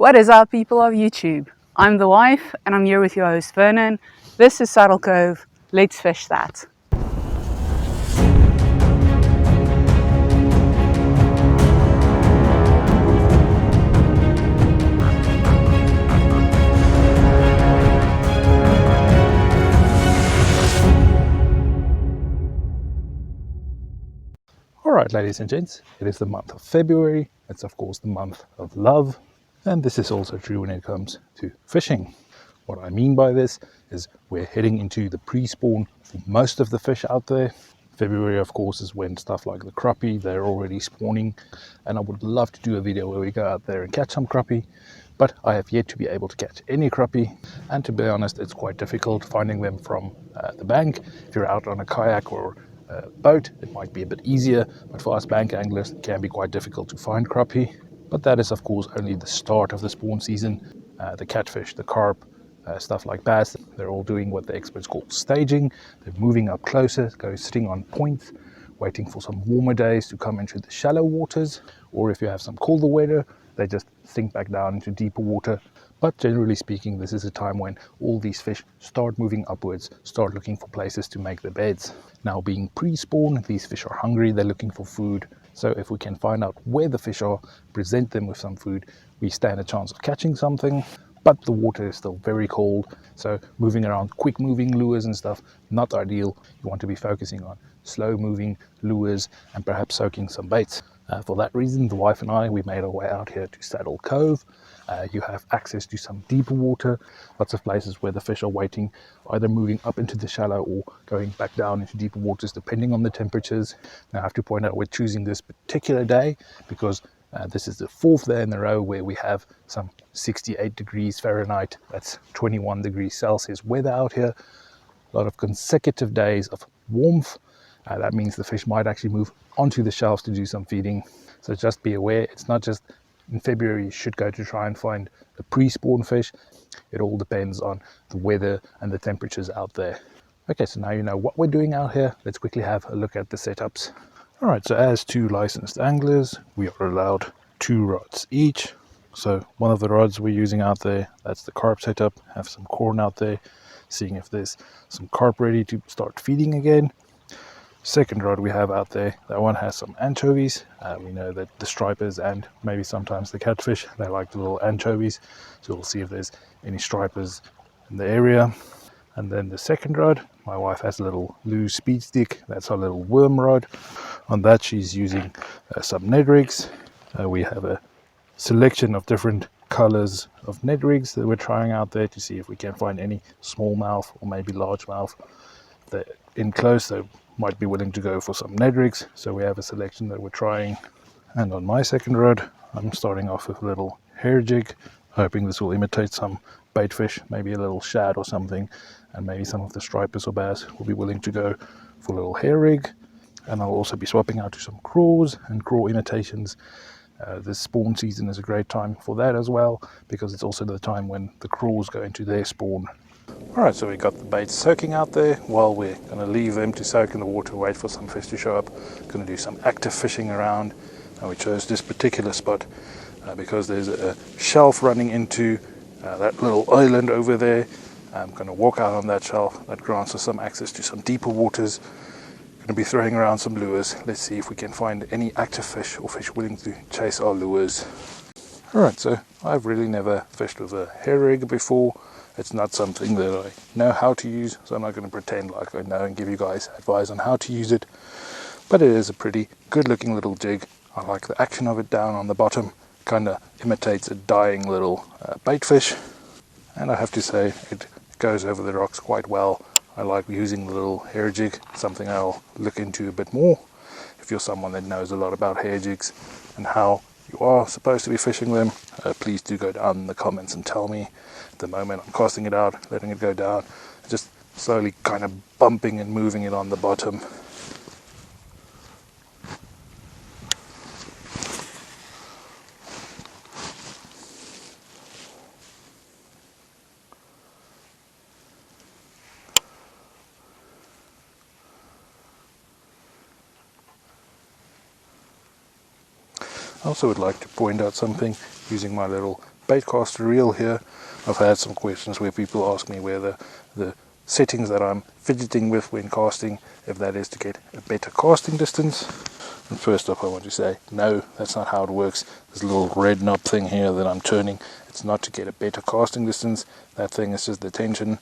What is up, people of YouTube? I'm the wife and I'm here with your host Vernon. This is Saddle Cove. Let's fish that. Alright, ladies and gents, it is the month of February. It's of course the month of love, and this is also true when it comes to fishing. What I mean by this is we're heading into the pre-spawn for most of the fish out there. February of course is when stuff like the crappie, they're already spawning, and I would love to do a video where we go out there and catch some crappie, but I have yet to be able to catch any crappie, and to be honest it's quite difficult finding them from the bank. If you're out on a kayak or boat, it might be a bit easier, but for us bank anglers it can be quite difficult to find crappie. But that is of course only the start of the spawn season. The catfish, the carp, stuff like bass, they're all doing what the experts call staging. They're moving up closer, go sitting on points, waiting for some warmer days to come into the shallow waters, or if you have some colder weather, they just sink back down into deeper water. But generally speaking, this is a time when all these fish start moving upwards, start looking for places to make their beds. Now, being pre-spawn, these fish are hungry, they're looking for food. So if we can find out where the fish are, present them with some food, we stand a chance of catching something. But the water is still very cold, so moving around quick moving lures and stuff, not ideal. You want to be focusing on slow moving lures and perhaps soaking some baits. For that reason, the wife and I, we made our way out here to Saddle Cove. You have access to some deeper water, lots of places where the fish are waiting, either moving up into the shallow or going back down into deeper waters depending on the temperatures. Now I have to point out we're choosing this particular day because this is the fourth day in a row where we have some 68 degrees Fahrenheit, that's 21 degrees Celsius weather out here. A lot of consecutive days of warmth. That means the fish might actually move onto the shelves to do some feeding. So just be aware, it's not just in February you should go to try and find the pre-spawn fish. It all depends on the weather and the temperatures out there. Okay, so now you know what we're doing out here. Let's quickly have a look at the setups. Alright, so as two licensed anglers, we are allowed 2 rods each. So one of the rods we're using out there, that's the carp setup. Have some corn out there, seeing if there's some carp ready to start feeding again. Second rod we have out there, that one has some anchovies. We know that the stripers and maybe sometimes the catfish, they like the little anchovies. So we'll see if there's any stripers in the area. And then the second rod, my wife has a little loose speed stick. That's our little worm rod. On that she's using some Ned rigs. We have a selection of different colors of Ned rigs that we're trying out there to see if we can find any smallmouth or maybe largemouth. If they're in close, they might be willing to go for some Ned rigs. So we have a selection that we're trying. And on my second rod, I'm starting off with a little hair jig, hoping this will imitate some bait fish, maybe a little shad or something, and maybe some of the stripers or bass will be willing to go for a little hair rig. And I'll also be swapping out to some craws and craw imitations. This spawn season is a great time for that as well, because it's also the time when the craws go into their spawn. Alright, so we got the baits soaking out there. While we're going to leave them to soak in the water, wait for some fish to show up. Going to do some active fishing around. And we chose this particular spot because there's a shelf running into that little island over there. I'm going to walk out on that shelf. That grants us some access to some deeper waters. Going to be throwing around some lures. Let's see if we can find any active fish or fish willing to chase our lures. Alright, so I've really never fished with a hair rig before. It's not something that I know how to use, so I'm not going to pretend like I know and give you guys advice on how to use it. But it is a pretty good looking little jig. I like the action of it down on the bottom. Kind of imitates a dying little bait fish. And I have to say, it goes over the rocks quite well. I like using the little hair jig, something I'll look into a bit more. If you're someone that knows a lot about hair jigs and how you are supposed to be fishing them, please do go down in the comments and tell me. At the moment I'm casting it out, letting it go down, just slowly kind of bumping and moving it on the bottom. I also would like to point out something using my little Baitcaster reel here. I've had some questions where people ask me where the settings that I'm fidgeting with when casting, if that is to get a better casting distance. And first up I want to say, no, that's not how it works. This little red knob thing here that I'm turning, it's not to get a better casting distance. That thing is just the tension.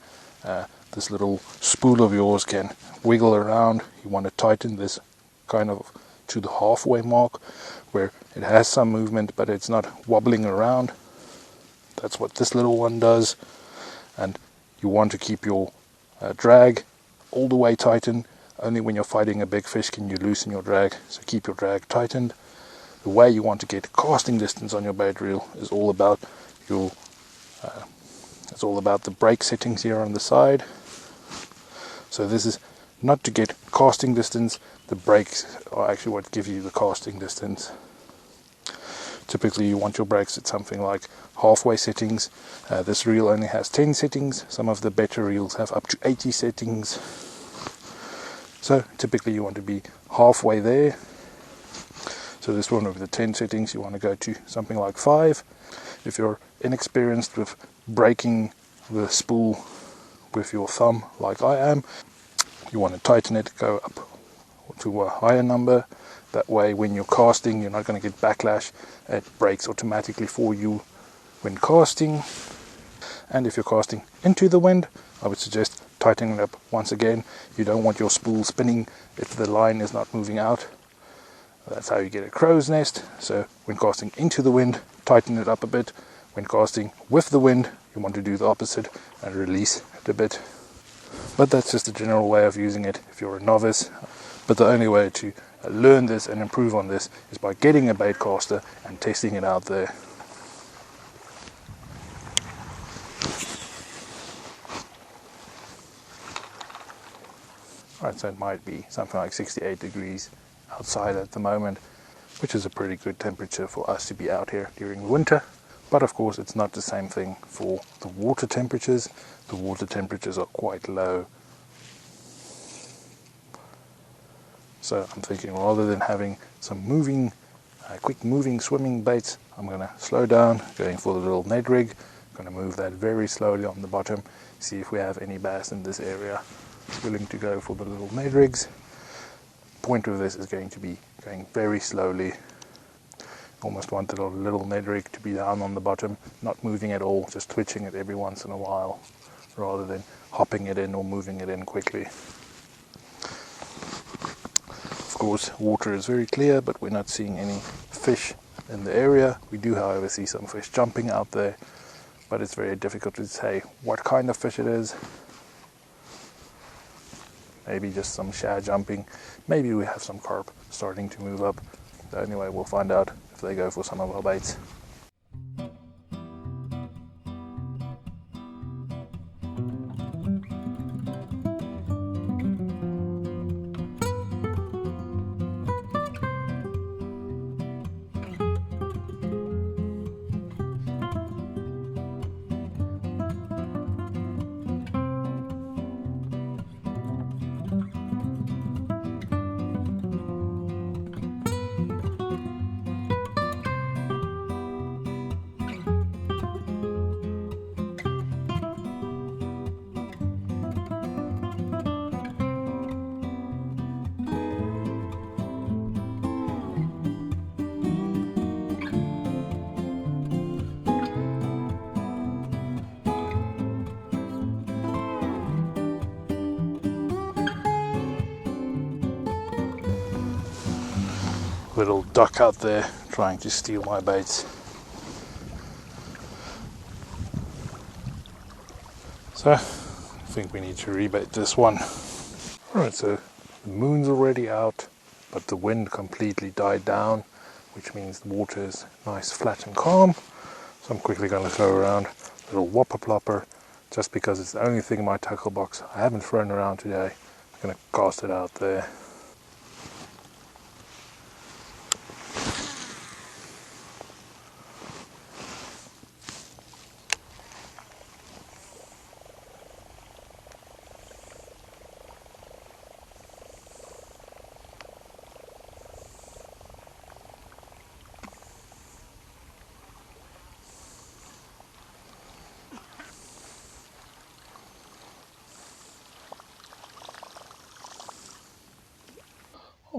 This little spool of yours can wiggle around. You want to tighten this kind of to the halfway mark where it has some movement but it's not wobbling around. That's what this little one does. And you want to keep your drag all the way tightened. Only when you're fighting a big fish can you loosen your drag, so keep your drag tightened. The way you want to get casting distance on your bait reel is all about your it's all about the brake settings here on the side. So this is not to get casting distance. The brakes are actually what give you the casting distance. Typically you want your brakes at something like halfway settings. This reel only has 10 settings. Some of the better reels have up to 80 settings. So typically you want to be halfway there. So this one with the 10 settings, you want to go to something like 5. If you're inexperienced with braking the spool with your thumb like I am, you want to tighten it, go up to a higher number. That way when you're casting you're not going to get backlash. It brakes automatically for you when casting. And if you're casting into the wind, I would suggest tightening it up once again. You don't want your spool spinning if the line is not moving out. That's how you get a crow's nest. So when casting into the wind, tighten it up a bit. When casting with the wind, you want to do the opposite and release it a bit. But that's just a general way of using it if you're a novice. But the only way to learn this and improve on this is by getting a Baitcaster and testing it out there. Right, so it might be something like 68 degrees outside at the moment, which is a pretty good temperature for us to be out here during the winter. But of course it's not the same thing for the water temperatures. The water temperatures are quite low. So I'm thinking rather than having some moving, quick moving swimming baits, I'm going to slow down, going for the little Ned rig. I'm going to move that very slowly on the bottom, see if we have any bass in this area willing to go for the little Ned rigs. Point of this is going to be going very slowly. Almost want the little Ned rig to be down on the bottom, not moving at all, just twitching it every once in a while, rather than hopping it in or moving it in quickly. Of course, water is very clear, but we're not seeing any fish in the area. We do, however, see some fish jumping out there, but it's very difficult to say what kind of fish it is. Maybe just some shad jumping. Maybe we have some carp starting to move up. So anyway, we'll find out if they go for some of our baits. Little duck out there trying to steal my baits. So I think we need to rebait this one. Alright, so the moon's already out, but the wind completely died down, which means the water is nice, flat and calm. So I'm quickly going to throw around a little whopper plopper, just because it's the only thing in my tackle box I haven't thrown around today. I'm going to cast it out there.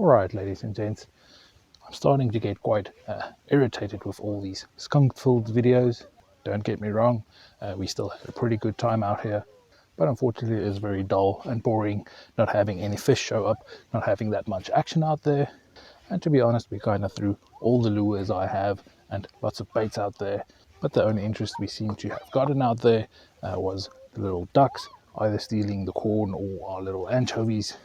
Alright, ladies and gents, I'm starting to get quite irritated with all these skunk-filled videos. Don't get me wrong, we still had a pretty good time out here, but unfortunately it is very dull and boring, not having any fish show up, not having that much action out there. And to be honest, we kind of threw all the lures I have and lots of baits out there, but the only interest we seem to have gotten out there was the little ducks, either stealing the corn or our little anchovies.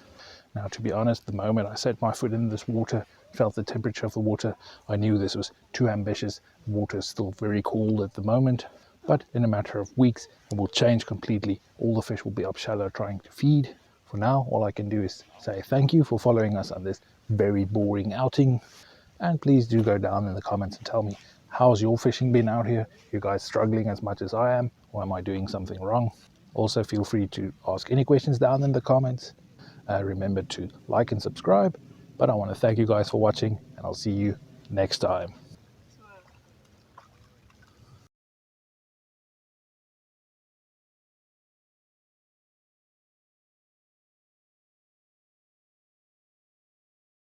Now, to be honest, the moment I set my foot in this water, felt the temperature of the water, I knew this was too ambitious. The water is still very cold at the moment, but in a matter of weeks it will change completely. All the fish will be up shallow trying to feed. For now, all I can do is say thank you for following us on this very boring outing, and please do go down in the comments and tell me, how's your fishing been out here? You guys struggling as much as I am, or am I doing something wrong? Also, feel free to ask any questions down in the comments. Remember to like and subscribe, but I want to thank you guys for watching, and I'll see you next time.